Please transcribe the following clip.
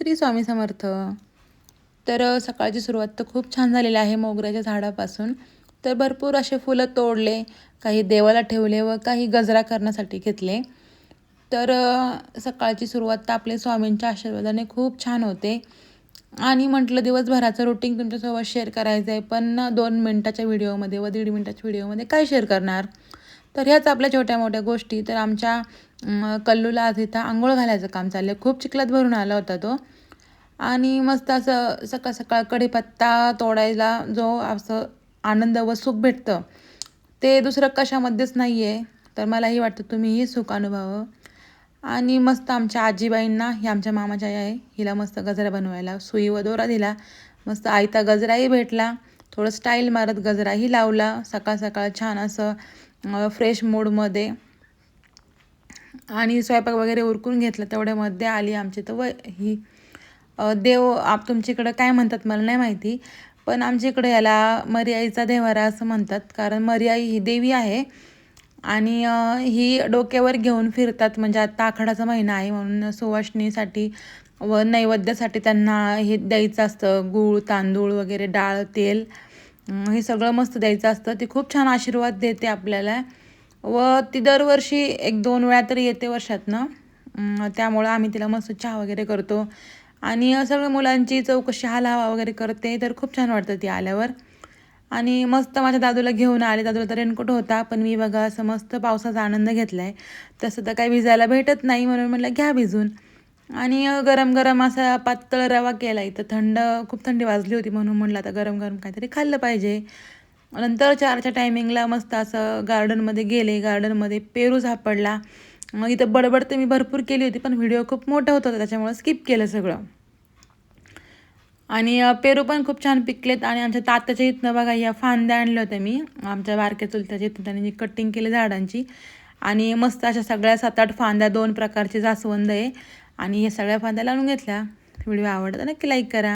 श्री स्वामी समर्थ. तर सकाळची सुरुवात तर खूप छान झालेली आहे मोगऱ्याच्या झाडापासून. तर भरपूर असे फुलं तोडले, काही देवाला ठेवले व काही गजरा करण्यासाठी घेतले. तर सकाळची सुरुवात तर आपले स्वामींच्या आशीर्वादाने खूप छान होते. आणि म्हटलं दिवसभराचं रुटीन तुमच्यासोबत शेअर करायचं आहे, पण 2 मिनिटाच्या व्हिडिओमध्ये व 1.5 मिनिटाच्या व्हिडिओमध्ये काय शेअर करणार. तर ह्याच आपल्या छोट्या मोठ्या गोष्टी. तर आमच्या कल्लूला आज इथं आंघोळ घालायचं काम चाललं आहे. खूप चिखलात भरून आला होता तो. आणि मस्त असं सकाळ सकाळ कढीपत्ता तोडायला जो असं आनंद व सुख भेटतं, ते दुसरं कशामध्येच नाही आहे. तर मलाही वाटतं तुम्हीही सुख अनुभवावं. आणि मस्त आमच्या आजीबाईंना, ही आमच्या मामाची आई आहे, हिला मस्त गजरा बनवायला सुई व दोरा दिला. मस्त आयता गजराही भेटला. थोडं स्टाईल मारत गजराही लावला. सकाळ सकाळ छान असं फ्रेश मूडमध्ये. आणि स्वयंपाक वगैरे उरकून घेतला. तेवढ्यामध्ये आली आमची तर ही देव तुमच्याकडं काय म्हणतात मला नाही माहिती, पण आमच्या इकडे याला मर्याईचा देवारा असं म्हणतात. कारण मर्याई ही देवी आहे आणि ही डोक्यावर घेऊन फिरतात. म्हणजे आता आखाडाचा महिना आहे म्हणून सुवासिनीसाठी व नैवेद्यासाठी त्यांना हे द्यायचं असतं. गूळ, तांदूळ वगैरे, डाळ, तेल, हे सगळं मस्त द्यायचं असतं. ती खूप छान आशीर्वाद देते आपल्याला व ती दरवर्षी 1-2 वेळा तरी येते वर्षातनं. त्यामुळं आम्ही तिला मस्त चहा वगैरे करतो आणि सगळ्या मुलांची चौकशी हालहावा वगैरे करते. तर खूप छान वाटतं ती आल्यावर. आणि मस्त माझ्या दादूला घेऊन आले. दादूला तर रेनकोट होता, पण मी बघा असं मस्त पावसाचा आनंद घेतला आहे. तसं तर काही भिजायला भेटत नाही म्हणून म्हटलं घ्या भिजून. आणि गरम गरम असा पातळ रवा केला. इथं खूप थंडी वाजली होती म्हणून म्हटलं आता गरम गरम काहीतरी खाल्लं पाहिजे. नंतर 4च्या टायमिंगला मस्त असं गार्डनमध्ये गेले. गार्डनमध्ये पेरू सापडला. मग इथं बडबड तर मी भरपूर केली होती, पण व्हिडिओ खूप मोठा होता त्याच्यामुळं स्किप केलं सगळं. आणि पेरू पण खूप छान पिकलेत. आणि आमच्या तात्याच्या इथनं बघा या फांद्या आणल्या होत्या मी. आमच्या बारक्या चुलत्याच्या इथं त्यांनी कटिंग केली झाडांची. आणि मस्त अशा सगळ्या 7-8 फांद्या, 2 प्रकारचे जास्वंद आहे. आणि हे सगळ्या फांद्या लावून घेतल्या. व्हिडिओ आवडला तर नक्की लाईक करा.